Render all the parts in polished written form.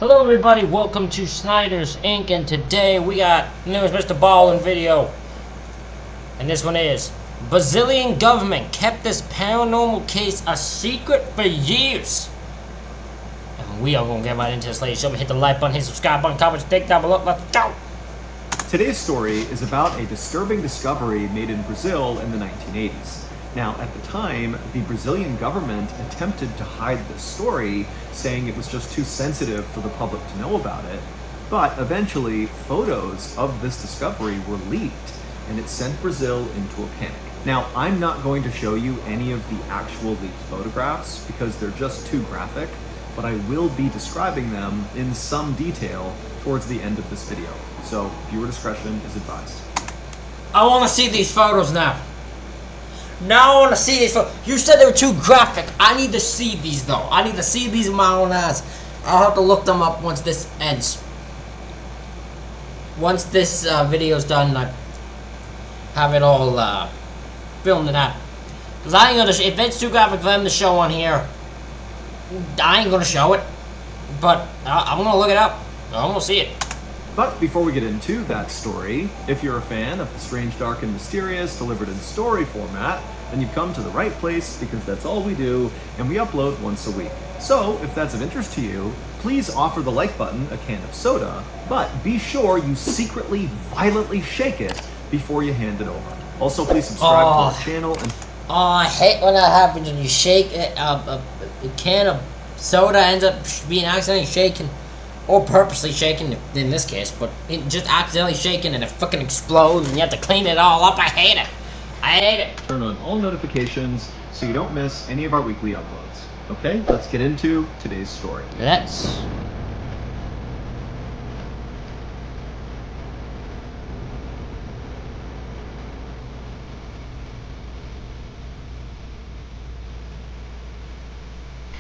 Hello everybody, welcome to Snyder's Inc. And today we got newest MrBallen video. And this one is Brazilian government kept this paranormal case a secret for years. And we are gonna get right into this, ladies and gentlemen. Hit the like button, hit the subscribe button, comment, stick down below. Let's go! Today's story is about a disturbing discovery made in Brazil in the 1980s. Now, at the time, the Brazilian government attempted to hide this story, saying it was just too sensitive for the public to know about it. But eventually, photos of this discovery were leaked, and it sent Brazil into a panic. Now, I'm not going to show you any of the actual leaked photographs because they're just too graphic, but I will be describing them in some detail towards the end of this video. So, viewer discretion is advised. I wanna see these photos now. Now I want to see these photos. You said they were too graphic. I need to see these though. I need to see these with my own eyes. I'll have to look them up once this ends. Once this video's done, I have it all filmed and out. Because I ain't gonna, if it's too graphic for them to show on here, I ain't gonna show it. But I'm gonna look it up. I'm gonna see it. But before we get into that story, if you're a fan of the strange, dark, and mysterious delivered in story format, then you've come to the right place because that's all we do, and we upload once a week. So, if that's of interest to you, please offer the like button a can of soda, but be sure you secretly, violently shake it before you hand it over. Also, please subscribe to our channel and... Oh, I hate when that happens when you shake it, a can of soda ends up being accidentally shaken. Or purposely shaken in this case, but it just accidentally shaken and it fucking explodes and you have to clean it all up. I hate it. I hate it. Turn on all notifications so you don't miss any of our weekly uploads. Okay, let's get into today's story. Let's.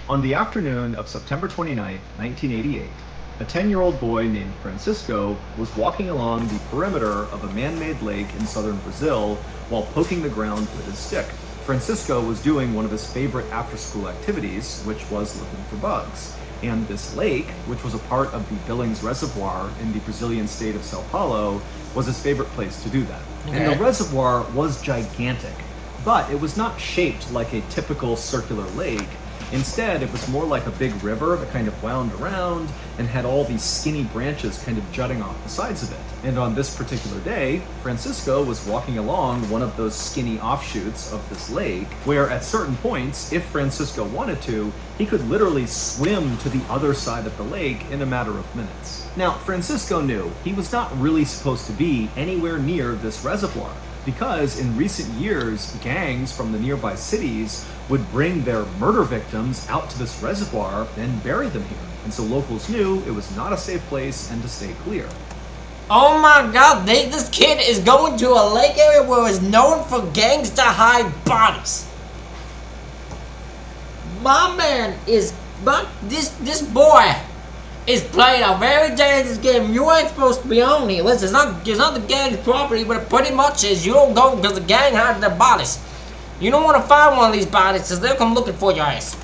On the afternoon of September 29, 1988, a 10-year-old boy named Francisco was walking along the perimeter of a man-made lake in southern Brazil while poking the ground with his stick. Francisco was doing one of his favorite after-school activities, which was looking for bugs. And this lake, which was a part of the Billings Reservoir in the Brazilian state of Sao Paulo, was his favorite place to do that. Okay. And the reservoir was gigantic, but it was not shaped like a typical circular lake. Instead, it was more like a big river that kind of wound around and had all these skinny branches kind of jutting off the sides of it. And on this particular day, Francisco was walking along one of those skinny offshoots of this lake, where at certain points, if Francisco wanted to, he could literally swim to the other side of the lake in a matter of minutes. Now, Francisco knew he was not really supposed to be anywhere near this reservoir, because in recent years, gangs from the nearby cities would bring their murder victims out to this reservoir and bury them here. And so locals knew it was not a safe place and to stay clear. Oh my god, this kid is going to a lake area where it's known for gangs to hide bodies. My man is, but this boy is playing a very dangerous game. You ain't supposed to be on here. Listen, it's not the gang's property, but it pretty much is. You don't go because the gang hides their bodies. You don't want to find one of these bodies because they'll come looking for your ass.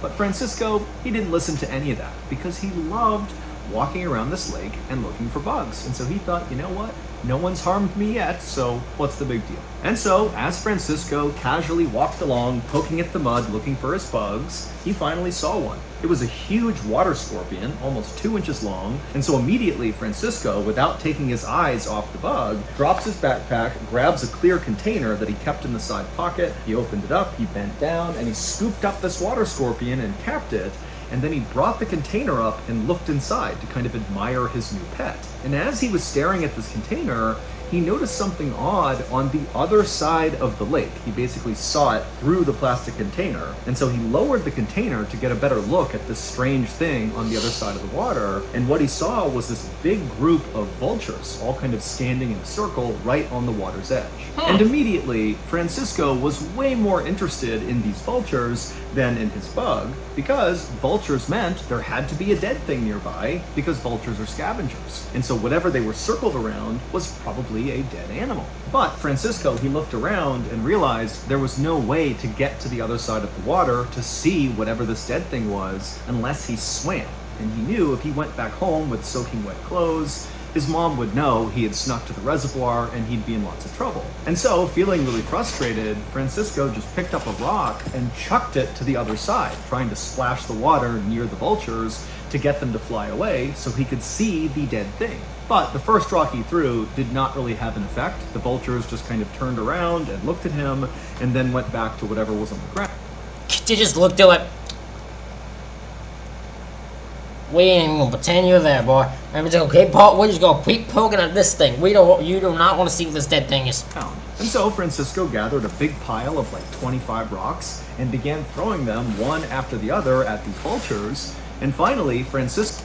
But Francisco, he didn't listen to any of that because he loved walking around this lake and looking for bugs. And so he thought, you know what? No one's harmed me yet, so what's the big deal? And so, as Francisco casually walked along, poking at the mud, looking for his bugs, he finally saw one. It was a huge water scorpion, almost 2 inches long, and so immediately Francisco, without taking his eyes off the bug, drops his backpack, grabs a clear container that he kept in the side pocket, he opened it up, he bent down, and he scooped up this water scorpion and capped it, and then he brought the container up and looked inside to kind of admire his new pet. And as he was staring at this container, he noticed something odd on the other side of the lake. He basically saw it through the plastic container. And so he lowered the container to get a better look at this strange thing on the other side of the water. And what he saw was this big group of vultures, all kind of standing in a circle right on the water's edge. And immediately, Francisco was way more interested in these vultures than in his bug, because vultures meant there had to be a dead thing nearby, because vultures are scavengers. And so whatever they were circled around was probably a dead animal. But Francisco, he looked around and realized there was no way to get to the other side of the water to see whatever this dead thing was unless he swam. and he knew if he went back home with soaking wet clothes, his mom would know he had snuck to the reservoir and he'd be in lots of trouble. And so, feeling really frustrated, Francisco just picked up a rock and chucked it to the other side, trying to splash the water near the vultures to get them to fly away so he could see the dead thing. But the first rock he threw did not really have an effect. The vultures just kind of turned around and looked at him and then went back to whatever was on the ground. They just looked at it. We ain't even gonna pretend you're there, boy. We're just gonna keep poking at this thing. You do not want to see what this dead thing is. And so Francisco gathered a big pile of like 25 rocks and began throwing them one after the other at these vultures. And finally, Francisco...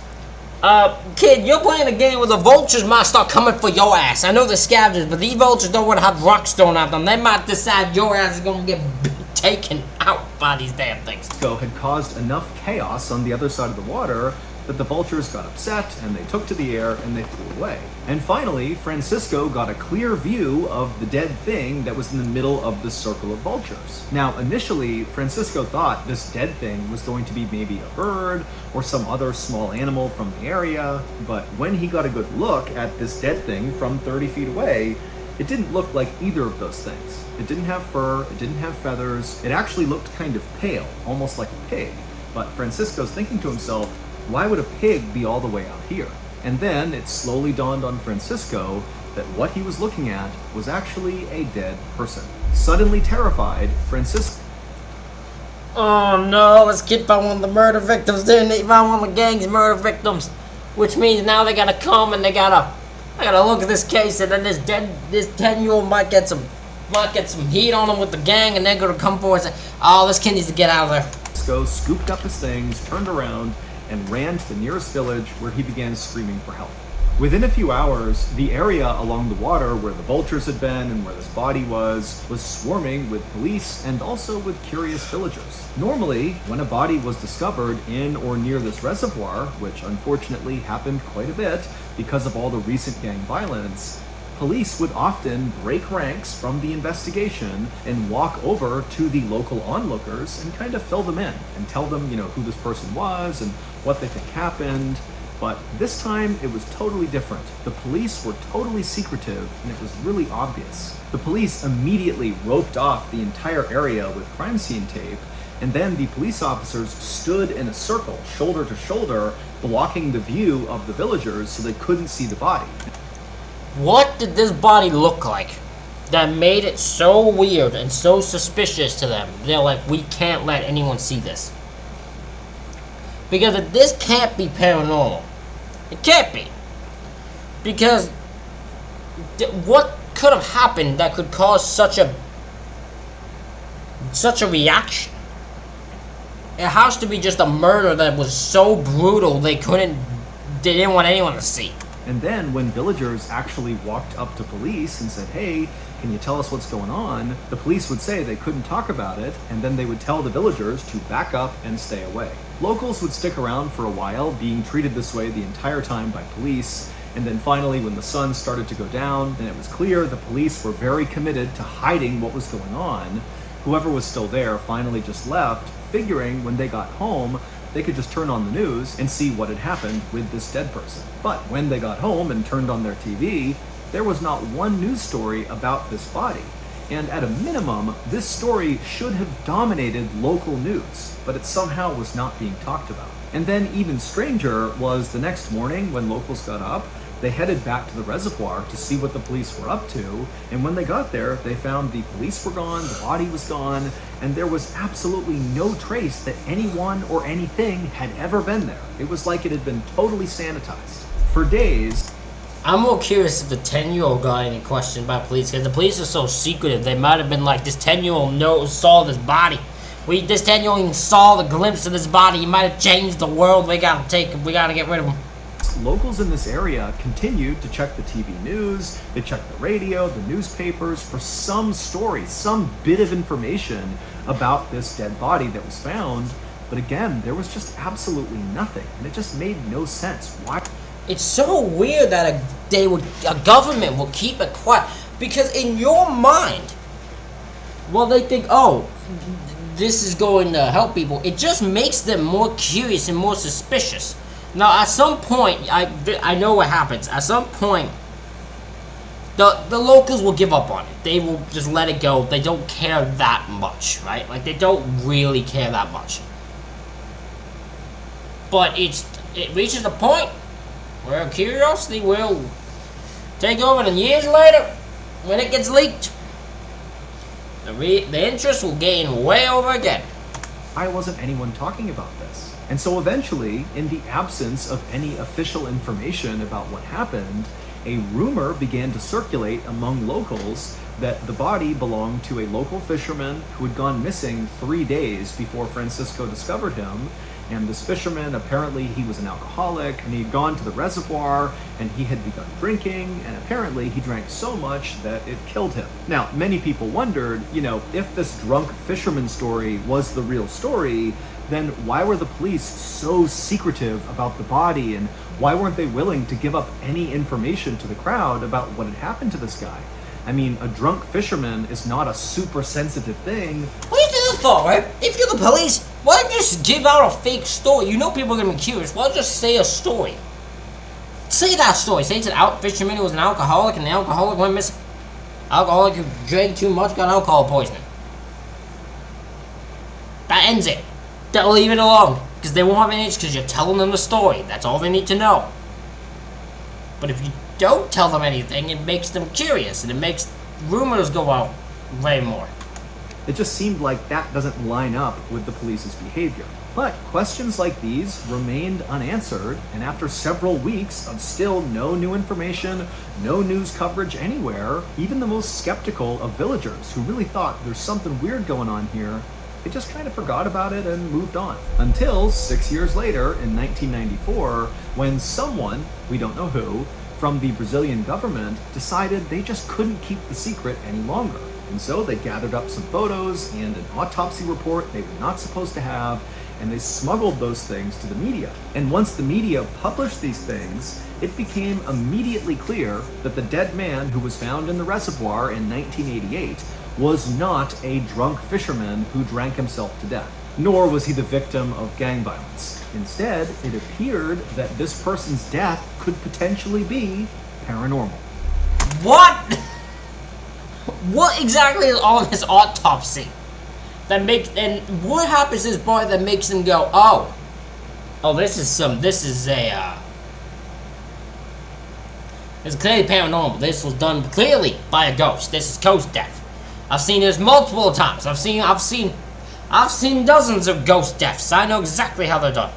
Kid, you're playing a game where the vultures might start coming for your ass. I know they're scavengers, but these vultures don't want to have rocks thrown at them. They might decide your ass is gonna get taken out by these damn things. Had caused enough chaos on the other side of the water that the vultures got upset and they took to the air and they flew away. And finally, Francisco got a clear view of the dead thing that was in the middle of the circle of vultures. Now, initially, Francisco thought this dead thing was going to be maybe a bird or some other small animal from the area, but when he got a good look at this dead thing from 30 feet away, it didn't look like either of those things. It didn't have fur, it didn't have feathers, it actually looked kind of pale, almost like a pig. But Francisco's thinking to himself, why would a pig be all the way out here? And then it slowly dawned on Francisco that what he was looking at was actually a dead person. Suddenly terrified, Francisco... Oh no, this kid found one of the murder victims, didn't he? Found one of the gang's murder victims. Which means now they gotta come and they gotta look at this case, and then this 10-year-old might get some heat on him with the gang, and they're gonna come forward and say, oh, this kid needs to get out of there. Francisco scooped up his things, turned around, and ran to the nearest village where he began screaming for help. Within a few hours, the area along the water where the vultures had been and where this body was swarming with police and also with curious villagers. Normally, when a body was discovered in or near this reservoir, which unfortunately happened quite a bit because of all the recent gang violence, police would often break ranks from the investigation and walk over to the local onlookers and kind of fill them in and tell them, who this person was and what they think happened. But this time, it was totally different. The police were totally secretive, and it was really obvious. The police immediately roped off the entire area with crime scene tape, and then the police officers stood in a circle, shoulder to shoulder, blocking the view of the villagers so they couldn't see the body. What did this body look like that made it so weird and so suspicious to them? They're like, we can't let anyone see this. Because this can't be paranormal. It can't be. Because what could have happened that could cause such a reaction? It has to be just a murder that was so brutal they didn't want anyone to see. And then when villagers actually walked up to police and said, hey, can you tell us what's going on? The police would say they couldn't talk about it, and then they would tell the villagers to back up and stay away. Locals would stick around for a while, being treated this way the entire time by police, and then finally when the sun started to go down and it was clear the police were very committed to hiding what was going on, whoever was still there finally just left, figuring when they got home they could just turn on the news and see what had happened with this dead person. But when they got home and turned on their TV, there was not one news story about this body. And at a minimum, this story should have dominated local news, but it somehow was not being talked about. And then even stranger was the next morning when locals got up, they headed back to the reservoir to see what the police were up to, and when they got there, they found the police were gone, the body was gone, and there was absolutely no trace that anyone or anything had ever been there. It was like it had been totally sanitized. For days... I'm more curious if the 10-year-old got any questioned by police, because the police are so secretive. They might have been like, this 10-year-old saw this body. This 10-year-old even saw the glimpse of this body. He might have changed the world. We gotta take him. We gotta get rid of him. Locals in this area continued to check the TV news, they checked the radio, the newspapers for some story, some bit of information about this dead body that was found. But again, there was just absolutely nothing, and it just made no sense. Why? It's so weird that a government will keep it quiet, because in your mind, well, they think, oh, this is going to help people. It just makes them more curious and more suspicious. Now, at some point, I know what happens. At some point, the locals will give up on it. They will just let it go. They don't care that much, right? Like, they don't really care that much. But it reaches a point where curiosity will take over, and years later, when it gets leaked, the interest will gain way over again. Why wasn't anyone talking about this? And so eventually, in the absence of any official information about what happened, a rumor began to circulate among locals that the body belonged to a local fisherman who had gone missing 3 days before Francisco discovered him. And this fisherman, apparently he was an alcoholic, and he had gone to the reservoir, and he had begun drinking, and apparently he drank so much that it killed him. Now, many people wondered, if this drunk fisherman story was the real story, then why were the police so secretive about the body, and why weren't they willing to give up any information to the crowd about what had happened to this guy? I mean, a drunk fisherman is not a super sensitive thing. What do you do for, right? If you're the police, why don't you just give out a fake story? You know people are going to be curious. Why don't you just say a story? Say that story. Say it's an fisherman who was an alcoholic, and the alcoholic went missing. Alcoholic who drank too much got alcohol poisoning. That ends it. They'll leave it alone. Because they won't have any interest, because you're telling them the story. That's all they need to know. But if you don't tell them anything, it makes them curious, and it makes rumors go out way more. It just seemed like that doesn't line up with the police's behavior. But questions like these remained unanswered, and after several weeks of still no new information, no news coverage anywhere, even the most skeptical of villagers who really thought there's something weird going on here, they just kind of forgot about it and moved on. Until 6 years later, in 1994, when someone, we don't know who, from the Brazilian government decided they just couldn't keep the secret any longer. And so they gathered up some photos and an autopsy report they were not supposed to have, and they smuggled those things to the media. And once the media published these things, it became immediately clear that the dead man who was found in the reservoir in 1988 was not a drunk fisherman who drank himself to death, nor was he the victim of gang violence. Instead, it appeared that this person's death could potentially be paranormal. What? What exactly is on his autopsy? And what happens to this boy that makes him go, oh, this is clearly paranormal. This was done clearly by a ghost. This is ghost death. I've seen this multiple times. I've seen dozens of ghost deaths. I know exactly how they're done.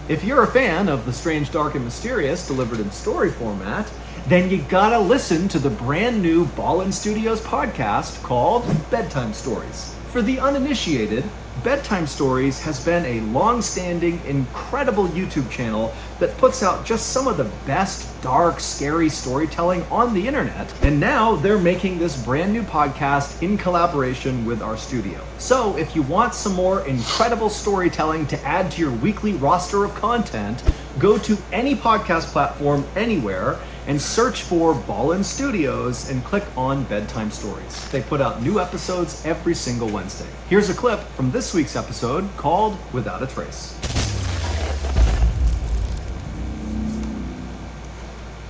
If you're a fan of the strange, dark, and mysterious delivered in story format, then you gotta listen to the brand new Ballin Studios podcast called Bedtime Stories. For the uninitiated, Bedtime Stories has been a long-standing, incredible YouTube channel that puts out just some of the best dark, scary storytelling on the internet, and now they're making this brand new podcast in collaboration with our studio. So if you want some more incredible storytelling to add to your weekly roster of content, go to any podcast platform anywhere and search for Ballin Studios and click on Bedtime Stories. They put out new episodes every single Wednesday. Here's a clip from this week's episode called Without a Trace.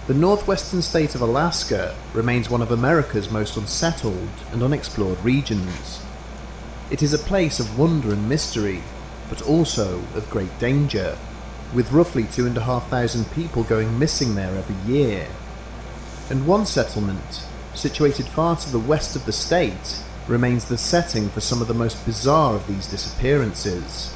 The northwestern state of Alaska remains one of America's most unsettled and unexplored regions. It is a place of wonder and mystery, but also of great danger, with roughly 2,500 people going missing there every year. And one settlement, situated far to the west of the state, remains the setting for some of the most bizarre of these disappearances.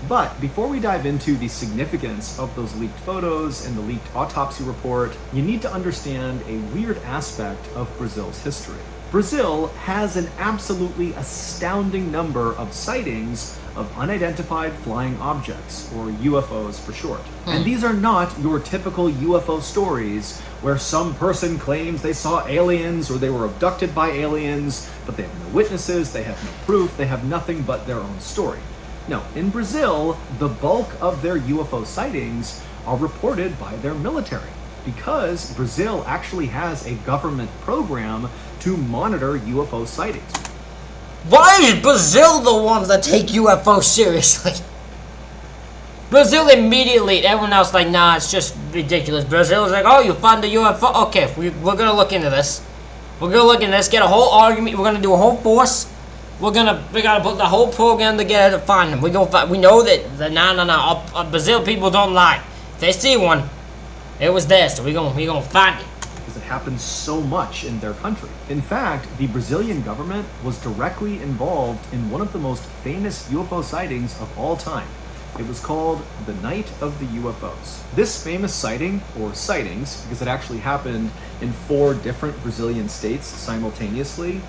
But before we dive into the significance of those leaked photos and the leaked autopsy report, you need to understand a weird aspect of Brazil's history. Brazil has an absolutely astounding number of sightings of unidentified flying objects, or UFOs for short. And these are not your typical UFO stories where some person claims they saw aliens or they were abducted by aliens, but they have no witnesses, they have no proof, they have nothing but their own story. No, in Brazil, the bulk of their UFO sightings are reported by their military, because Brazil actually has a government program to monitor UFO sightings. Why is Brazil the ones that take UFO seriously? Brazil immediately, everyone else like, nah, it's just ridiculous. Brazil's like, oh, you found a UFO? Okay, we're gonna look into this. We're gonna look into this, get a whole argument, we're gonna do a whole force. We gotta put the whole program together to find them. We know that Brazil people don't lie. If they see one, it was there, so we gonna find it. Because it happens so much in their country. In fact, the Brazilian government was directly involved in one of the most famous UFO sightings of all time. It was called the Night of the UFOs. This famous sighting, or sightings, because it actually happened in 4 different Brazilian states simultaneously,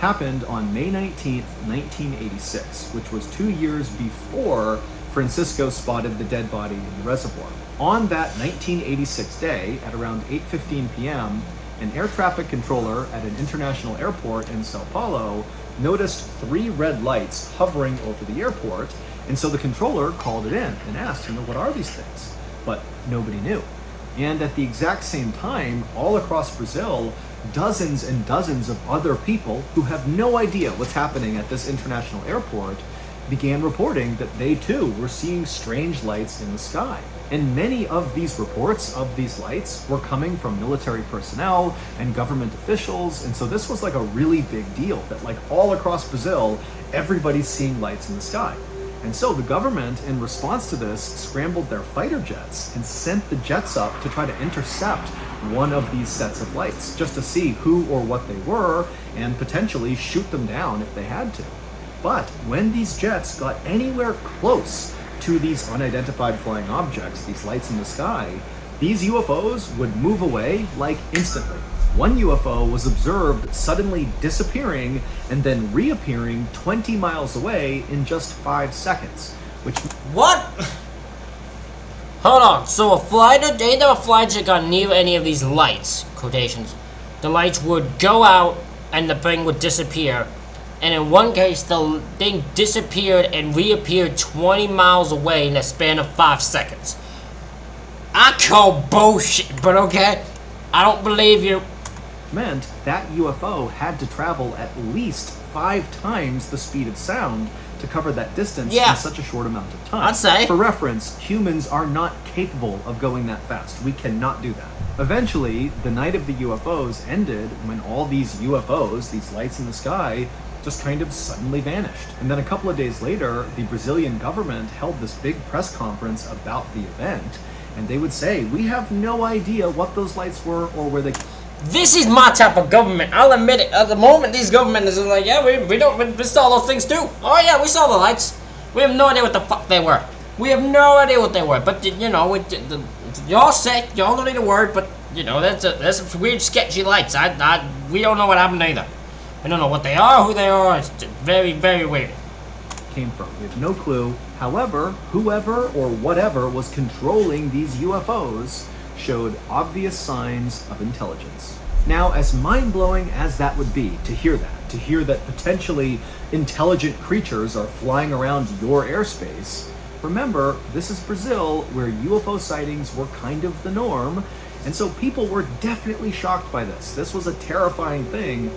happened on May 19th, 1986, which was 2 years before Francisco spotted the dead body in the reservoir. On that 1986 day, at around 8:15 p.m., an air traffic controller at an international airport in Sao Paulo noticed 3 red lights hovering over the airport, and so the controller called it in and asked, what are these things? But nobody knew. And at the exact same time, all across Brazil, dozens and dozens of other people who have no idea what's happening at this international airport began reporting that they too were seeing strange lights in the sky. And many of these reports of these lights were coming from military personnel and government officials, and so this was like a really big deal, that like all across Brazil, everybody's seeing lights in the sky. And so the government, in response to this, scrambled their fighter jets and sent the jets up to try to intercept one of these sets of lights, just to see who or what they were and potentially shoot them down if they had to. But when these jets got anywhere close to these unidentified flying objects, these lights in the sky, these UFOs would move away like instantly. One UFO was observed suddenly disappearing and then reappearing 20 miles away in just 5 seconds, which... What? Hold on, so they never flight that got near any of these lights, quotations. The lights would go out and the thing would disappear. And in one case, the thing disappeared and reappeared 20 miles away in a span of 5 seconds. I call bullshit, but okay. I don't believe you. Meant that UFO had to travel at least 5 times the speed of sound to cover that distance in such a short amount of time. I'd say. For reference, humans are not capable of going that fast. We cannot do that. Eventually, the night of the UFOs ended when all these UFOs, these lights in the sky, just kind of suddenly vanished. And then a couple of days later, the Brazilian government held this big press conference about the event, and they would say, we have no idea what those lights were or where they... This is my type of government. I'll admit it. At the moment, these governments are like, yeah, we saw those things too. Oh yeah, we saw the lights. We have no idea what the fuck they were. We have no idea what they were. But you know, y'all say y'all don't need a word, but you know, that's weird, sketchy lights. We don't know what happened either. We don't know what they are, who they are. It's very, very weird. Came from. We have no clue. However, whoever or whatever was controlling these UFOs showed obvious signs of intelligence. Now, as mind-blowing as that would be to hear that potentially intelligent creatures are flying around your airspace, remember, this is Brazil, where UFO sightings were kind of the norm, and so people were definitely shocked by this. This was a terrifying thing,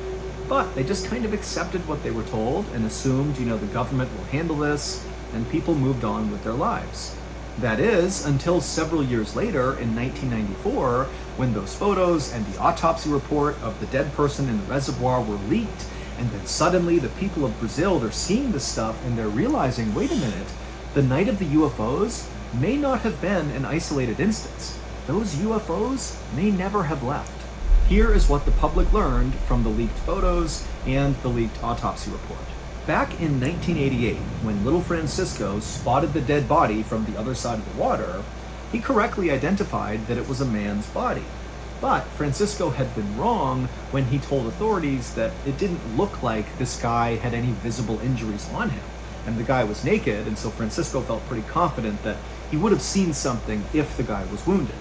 but they just kind of accepted what they were told and assumed, the government will handle this, and people moved on with their lives. That is, until several years later, in 1994, when those photos and the autopsy report of the dead person in the reservoir were leaked, and then suddenly the people of Brazil, they're seeing this stuff and they're realizing, wait a minute, the night of the UFOs may not have been an isolated instance. Those UFOs may never have left. Here is what the public learned from the leaked photos and the leaked autopsy report. Back in 1988, when little Francisco spotted the dead body from the other side of the water, he correctly identified that it was a man's body. But Francisco had been wrong when he told authorities that it didn't look like this guy had any visible injuries on him, and the guy was naked, and so Francisco felt pretty confident that he would have seen something if the guy was wounded.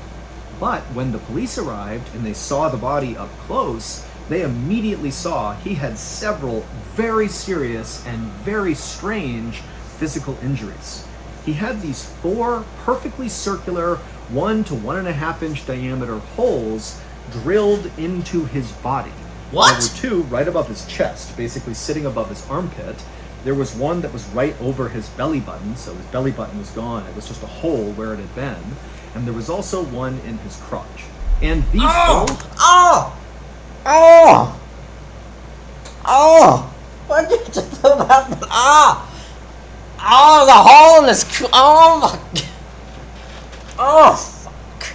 But when the police arrived and they saw the body up close, they immediately saw he had several very serious and very strange physical injuries. He had these 4 perfectly circular 1 to 1.5 inch diameter holes drilled into his body. What? There were 2 right above his chest, basically sitting above his armpit. There was one that was right over his belly button, so his belly button was gone. It was just a hole where it had been. And there was also one in his crotch. And these holes... What did you just do about that? The hole in his... Oh, my... Oh, fuck.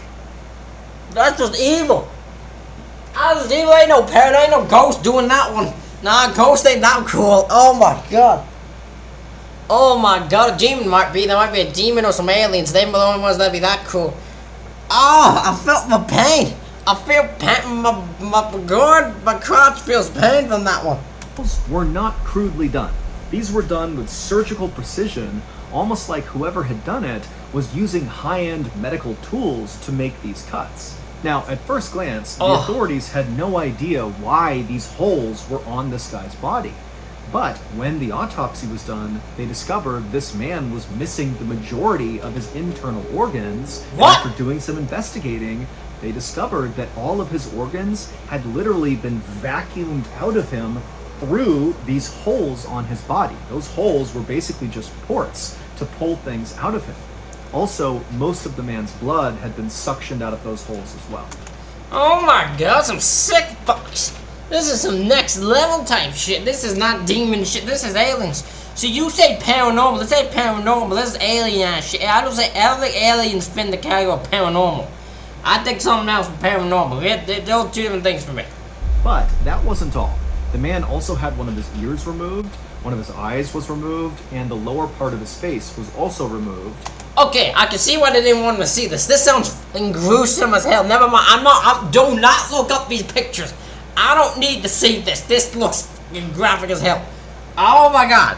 That's just evil. That's just evil. Ain't no parent, ain't no ghost doing that one. Nah, ghost ain't that cool. Oh, my God. Oh, my God. A demon might be. There might be a demon or some aliens. They were the only ones that'd be that cool. Oh, I felt the pain. I feel pain. My crotch feels pain from that one. were not crudely done. These were done with surgical precision, almost like whoever had done it was using high-end medical tools to make these cuts. Now, at first glance, the authorities had no idea why these holes were on this guy's body. But when the autopsy was done, they discovered this man was missing the majority of his internal organs. What? And after doing some investigating, they discovered that all of his organs had literally been vacuumed out of him through these holes on his body. Those holes were basically just ports to pull things out of him. Also, most of the man's blood had been suctioned out of those holes as well. Oh my god, some sick fucks. This is some next level type shit. This is not demon shit, this is aliens. So you say paranormal, let's say paranormal, this is alien ass shit. I don't think aliens fit in the category of paranormal. I think something else for paranormal. Those two different things for me. But that wasn't all. The man also had one of his ears removed, one of his eyes was removed, and the lower part of his face was also removed. Okay, I can see why they didn't want to see this. This sounds gruesome as hell. Never mind. Do not look up these pictures. I don't need to see this. This looks graphic as hell. Oh my god.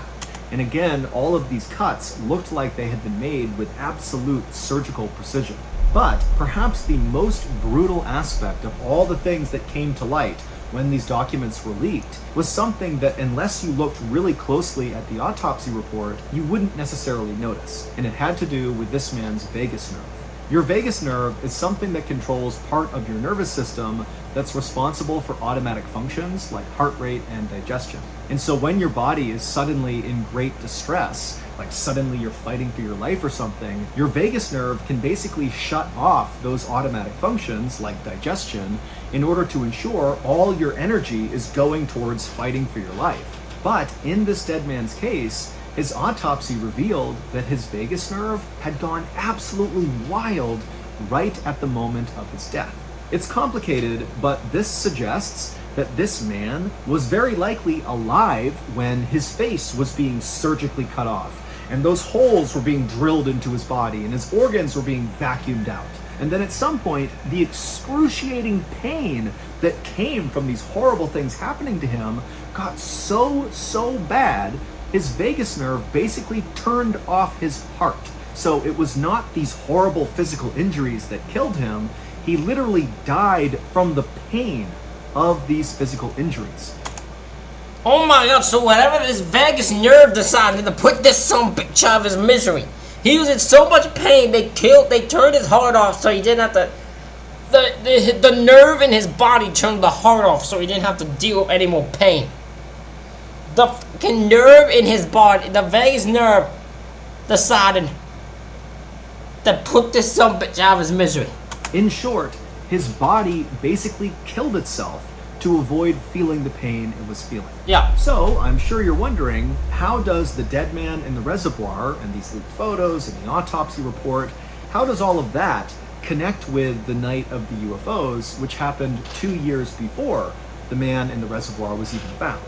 And again, all of these cuts looked like they had been made with absolute surgical precision. But perhaps the most brutal aspect of all the things that came to light when these documents were leaked was something that, unless you looked really closely at the autopsy report, you wouldn't necessarily notice. And it had to do with this man's vagus nerve. Your vagus nerve is something that controls part of your nervous system that's responsible for automatic functions like heart rate and digestion. And so when your body is suddenly in great distress, like suddenly you're fighting for your life or something, your vagus nerve can basically shut off those automatic functions like digestion in order to ensure all your energy is going towards fighting for your life. But in this dead man's case, his autopsy revealed that his vagus nerve had gone absolutely wild right at the moment of his death. It's complicated, but this suggests that this man was very likely alive when his face was being surgically cut off, and those holes were being drilled into his body, and his organs were being vacuumed out. And then at some point, the excruciating pain that came from these horrible things happening to him got so bad, his vagus nerve basically turned off his heart. So it was not these horrible physical injuries that killed him. He literally died from the pain of these physical injuries. Oh my god, so whatever this vagus nerve decided to put this son bitch out of his misery. He was in so much pain, they turned his heart off so he didn't have to... The nerve in his body turned the heart off so he didn't have to deal with any more pain. The fucking nerve in his body, the vagus nerve, decided to put this son bitch out of his misery. In short, his body basically killed itself to avoid feeling the pain it was feeling. Yeah. So, I'm sure you're wondering, how does the dead man in the reservoir, and these leaked photos, and the autopsy report, how does all of that connect with the night of the UFOs, which happened 2 years before the man in the reservoir was even found?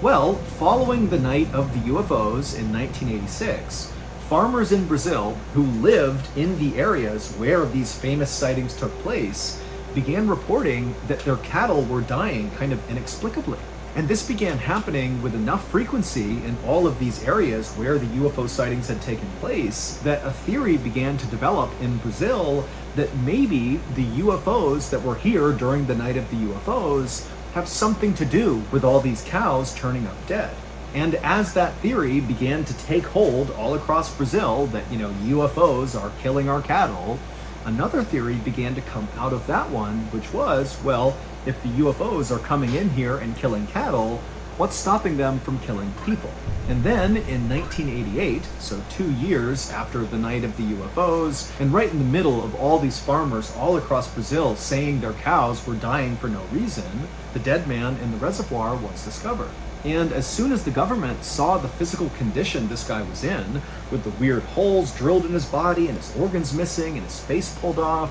Well, following the night of the UFOs in 1986, farmers in Brazil who lived in the areas where these famous sightings took place began reporting that their cattle were dying kind of inexplicably. And this began happening with enough frequency in all of these areas where the UFO sightings had taken place that a theory began to develop in Brazil that maybe the UFOs that were here during the night of the UFOs have something to do with all these cows turning up dead. And as that theory began to take hold all across Brazil, that, UFOs are killing our cattle, another theory began to come out of that one, which was, well, if the UFOs are coming in here and killing cattle, what's stopping them from killing people? And then in 1988, so 2 years after the night of the UFOs, and right in the middle of all these farmers all across Brazil saying their cows were dying for no reason, the dead man in the reservoir was discovered. And as soon as the government saw the physical condition this guy was in, with the weird holes drilled in his body and his organs missing and his face pulled off,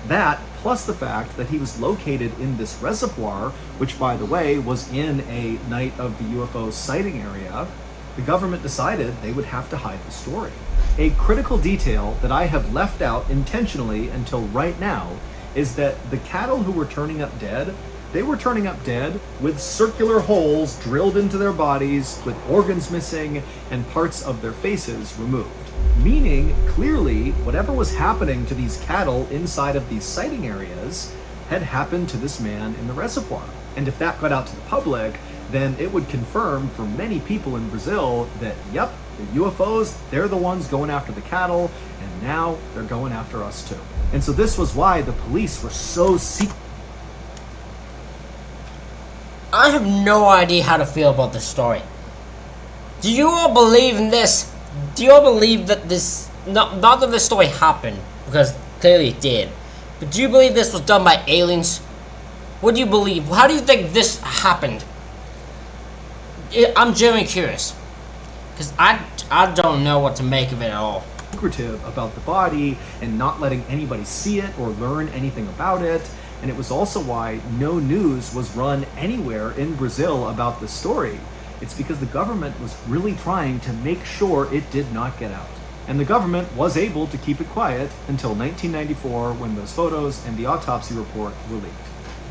that, plus the fact that he was located in this reservoir, which by the way was in a night of the UFO sighting area, the government decided they would have to hide the story. A critical detail that I have left out intentionally until right now is that the cattle who were turning up dead, they were turning up dead with circular holes drilled into their bodies, with organs missing and parts of their faces removed. Meaning, clearly, whatever was happening to these cattle inside of these sighting areas had happened to this man in the reservoir. And if that got out to the public, then it would confirm for many people in Brazil that, yep, the UFOs, they're the ones going after the cattle, and now they're going after us too. And so this was why the police were so secret. I have no idea how to feel about this story. Do you all believe in this? Do you all believe that this, not that this story happened, because clearly it did, but do you believe this was done by aliens? What do you believe? How do you think this happened? I'm genuinely curious, because I don't know what to make of it at all. Secretive about the body and not letting anybody see it or learn anything about it. And it was also why no news was run anywhere in Brazil about this story. It's because the government was really trying to make sure it did not get out. And the government was able to keep it quiet until 1994, when those photos and the autopsy report were leaked.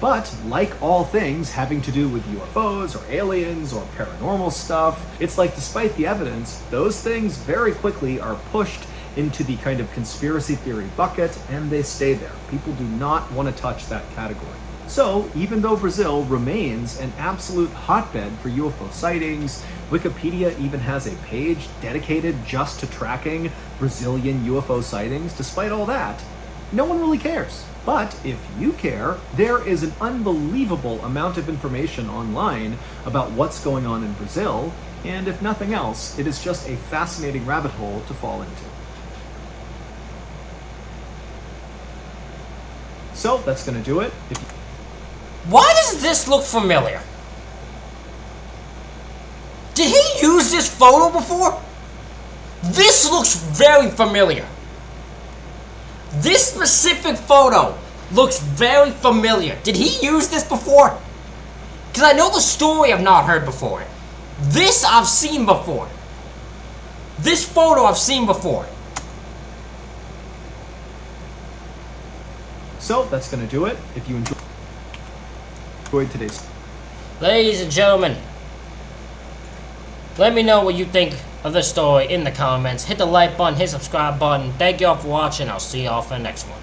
But like all things having to do with UFOs or aliens or paranormal stuff, it's like despite the evidence, those things very quickly are pushed into the kind of conspiracy theory bucket, and they stay there. People do not want to touch that category. So, even though Brazil remains an absolute hotbed for UFO sightings, Wikipedia even has a page dedicated just to tracking Brazilian UFO sightings, despite all that, no one really cares. But if you care, there is an unbelievable amount of information online about what's going on in Brazil, and if nothing else, it is just a fascinating rabbit hole to fall into. So that's going to do it. Why does this look familiar? Did he use this photo before? This looks very familiar. This specific photo looks very familiar. Did he use this before? Because I know the story I've not heard before. This I've seen before. This photo I've seen before. So that's going to do it. If you enjoyed today's... Ladies and gentlemen, let me know what you think of this story in the comments. Hit the like button, hit the subscribe button. Thank you all for watching. I'll see you all for the next one.